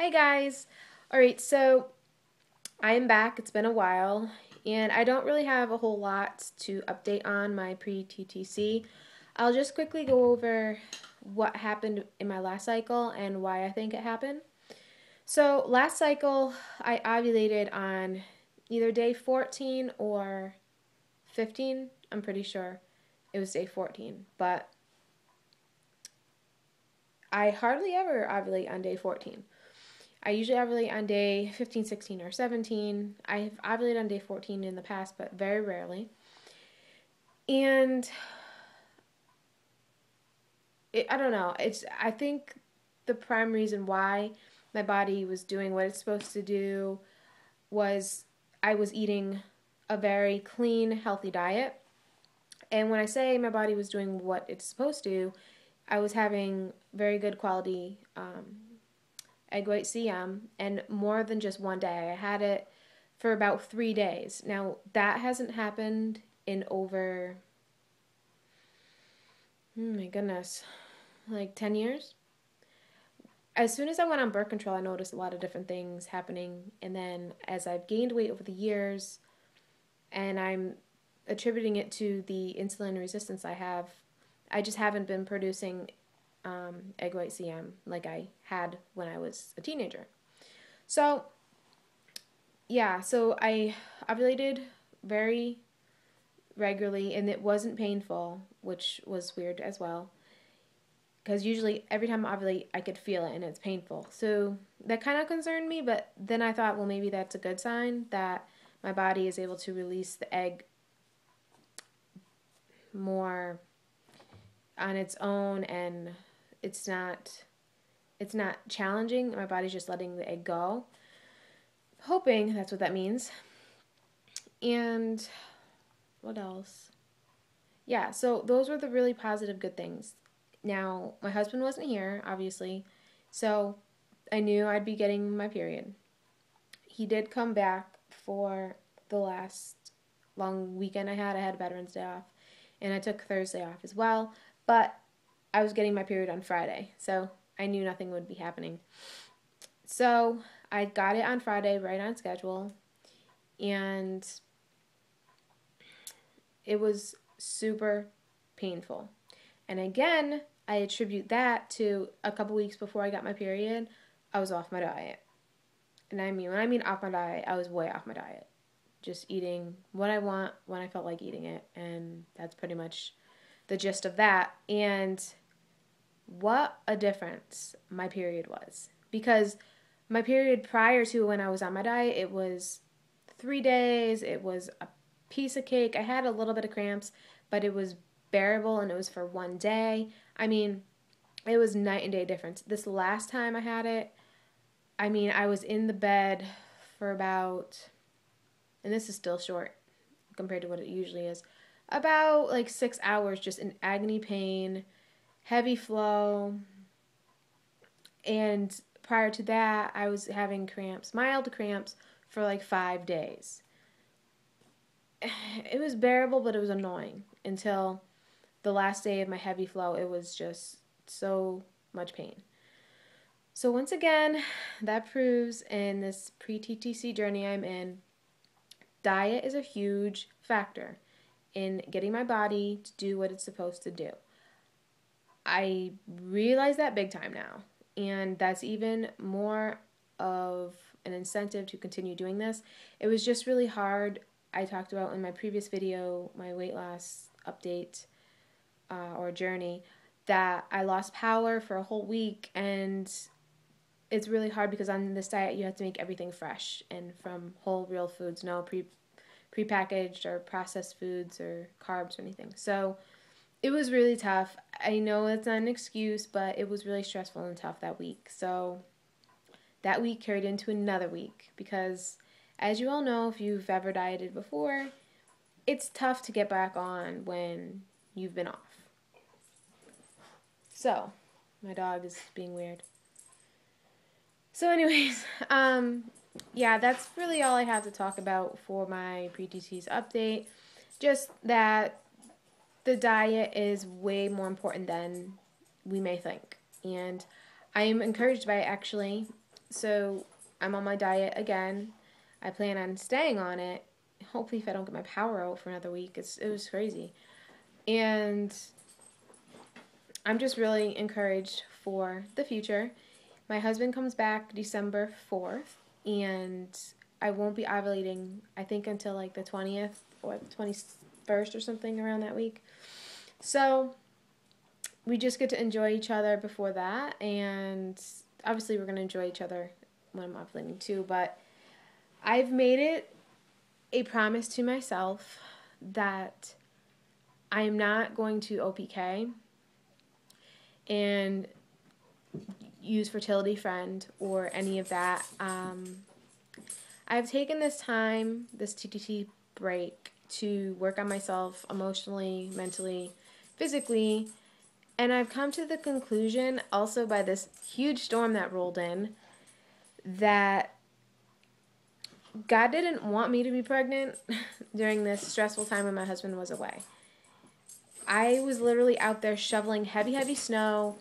Hi guys. All right, so I am back. It's been a while, and I don't really have a whole lot to update on my pre-TTC. I'll just quickly go over what happened in my last cycle and why I think it happened. So, last cycle, I ovulated on either day 14 or 15. I'm pretty sure it was day 14, but I hardly ever ovulate on day 14. I usually ovulate on day 15, 16, or 17. I've ovulated on day 14 in the past, but very rarely. And I don't know. I think the prime reason why my body was doing what it's supposed to do was I was eating a very clean, healthy diet. And when I say my body was doing what it's supposed to, I was having very good quality egg white CM, and more than just one day. I had it for about 3 days. Now, that hasn't happened in over, oh my goodness, like 10 years. As soon as I went on birth control, I noticed a lot of different things happening. And then as I've gained weight over the years, and I'm attributing it to the insulin resistance I have, I just haven't been producing egg white CM like I had when I was a teenager. So yeah, so I ovulated very regularly and it wasn't painful, which was weird as well. Because usually every time I ovulate, I could feel it and it's painful. So that kind of concerned me, but then I thought, well, maybe that's a good sign that my body is able to release the egg more on its own and it's not it's not challenging. My body's just letting the egg go. Hoping that's what that means. And what else? Yeah, so those were the really positive good things. Now, my husband wasn't here, obviously, so I knew I'd be getting my period. He did come back for the last long weekend I had. I had Veterans Day off, and I took Thursday off as well, but I was getting my period on Friday, so I knew nothing would be happening. So I got it on Friday, right on schedule, and it was super painful. And again, I attribute that to a couple weeks before I got my period, I was off my diet. And I mean, when I mean off my diet, I was way off my diet. Just eating what I want when I felt like eating it. And that's pretty much the gist of that. And what a difference my period was. Because my period prior to when I was on my diet, it was 3 days, it was a piece of cake. I had a little bit of cramps, but it was bearable and it was for one day. I mean, it was night and day difference. This last time I had it, I mean, I was in the bed for about, and this is still short compared to what it usually is, about like 6 hours just in agony pain, heavy flow, and prior to that, I was having cramps, mild cramps, for like 5 days. It was bearable, but it was annoying until the last day of my heavy flow. It was just so much pain. So once again, that proves in this pre-TTC journey I'm in, diet is a huge factor in getting my body to do what it's supposed to do. I realize that big time now, and that's even more of an incentive to continue doing this. It was just really hard. I talked about in my previous video, my weight loss update or journey, that I lost power for a whole week, and it's really hard because on this diet you have to make everything fresh and from whole real foods, no prepackaged or processed foods or carbs or anything. So it was really tough. I know it's not an excuse, but it was really stressful and tough that week. So that week carried into another week because, as you all know, if you've ever dieted before, it's tough to get back on when you've been off. So, my dog is being weird. So anyways, yeah, that's really all I have to talk about for my pre-TT's update. Just that the diet is way more important than we may think. And I am encouraged by it actually. So I'm on my diet again. I plan on staying on it. Hopefully, if I don't get my power out for another week, it was crazy. And I'm just really encouraged for the future. My husband comes back December 4th, and I won't be ovulating, I think, until like the 20th or the 21st or something around that week. So we just get to enjoy each other before that, and obviously we're going to enjoy each other when I'm ovulating too, but I've made it a promise to myself that I am not going to OPK and use Fertility Friend or any of that. I've taken this time, this TTC break, to work on myself emotionally, mentally, physically, and I've come to the conclusion, also by this huge storm that rolled in, that God didn't want me to be pregnant during this stressful time when my husband was away. I was literally out there shoveling heavy, heavy snow,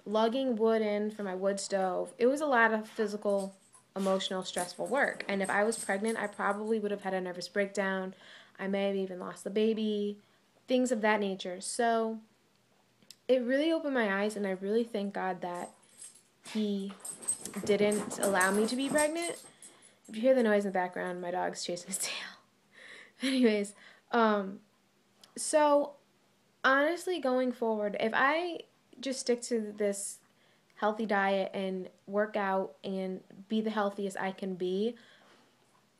lugging wood in for my wood stove. It was a lot of physical, emotional, stressful work. And if I was pregnant, I probably would have had a nervous breakdown. I may have even lost the baby, things of that nature. So it really opened my eyes, and I really thank God that He didn't allow me to be pregnant. If you hear the noise in the background, my dog's chasing his tail. Anyways, so honestly, going forward, if I just stick to this healthy diet and work out and be the healthiest I can be,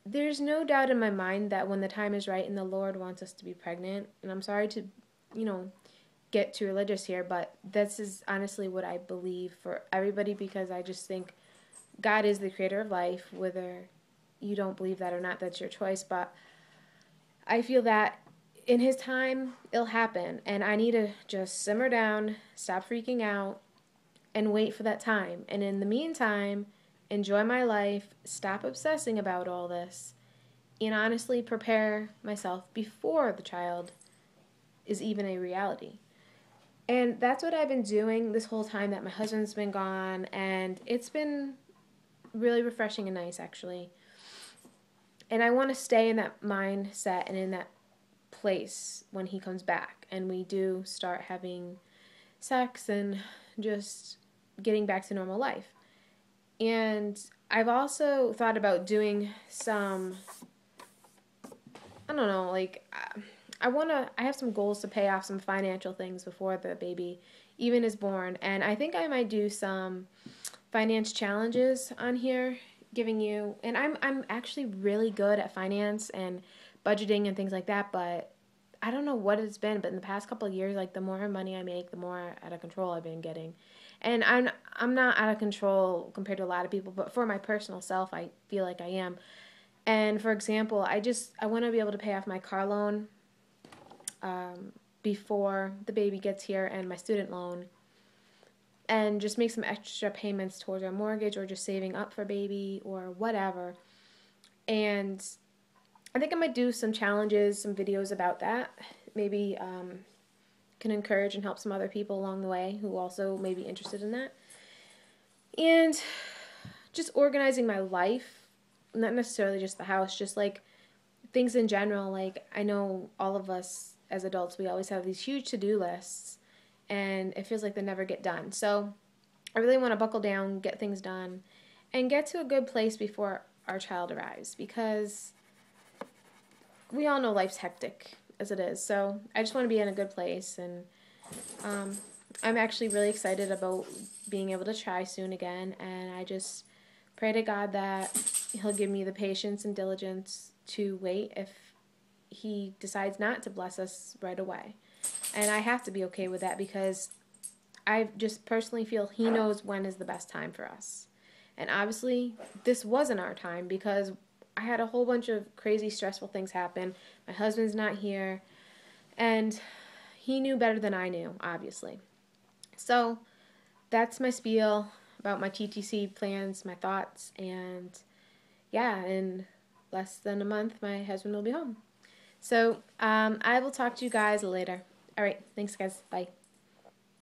there's no doubt in my mind that when the time is right and the Lord wants us to be pregnant, and I'm sorry to, get too religious here, but this is honestly what I believe for everybody, because I just think God is the creator of life. Whether you don't believe that or not, that's your choice, but I feel that in His time, it'll happen, and I need to just simmer down, stop freaking out, and wait for that time. And in the meantime, enjoy my life, stop obsessing about all this, and honestly prepare myself before the child is even a reality. And that's what I've been doing this whole time that my husband's been gone, and it's been really refreshing and nice, actually. And I want to stay in that mindset and in that place when he comes back, and we do start having sex and just getting back to normal life. And I've also thought about doing some, I don't know, like, I have some goals to pay off some financial things before the baby even is born. And I think I might do some finance challenges on here, giving you, and I'm actually really good at finance and budgeting and things like that, but I don't know what it's been, but in the past couple of years, like, the more money I make, the more out of control I've been getting. And I'm not out of control compared to a lot of people, but for my personal self, I feel like I am. And for example, I want to be able to pay off my car loan before the baby gets here, and my student loan, and just make some extra payments towards our mortgage, or just saving up for baby or whatever. And I think I might do some challenges, some videos about that. Maybe can encourage and help some other people along the way who also may be interested in that. And just organizing my life, not necessarily just the house, just like things in general. Like, I know all of us as adults, we always have these huge to-do lists, and it feels like they never get done. So I really want to buckle down, get things done, and get to a good place before our child arrives, because we all know life's hectic as it is. So I just want to be in a good place, and I'm actually really excited about being able to try soon again, and I just pray to God that He'll give me the patience and diligence to wait if He decides not to bless us right away. And I have to be okay with that, because I just personally feel He knows when is the best time for us. And obviously, this wasn't our time, because I had a whole bunch of crazy, stressful things happen. My husband's not here, and He knew better than I knew, obviously. So that's my spiel about my TTC plans, my thoughts, and yeah, in less than a month, my husband will be home. So I will talk to you guys later. All right, thanks, guys. Bye.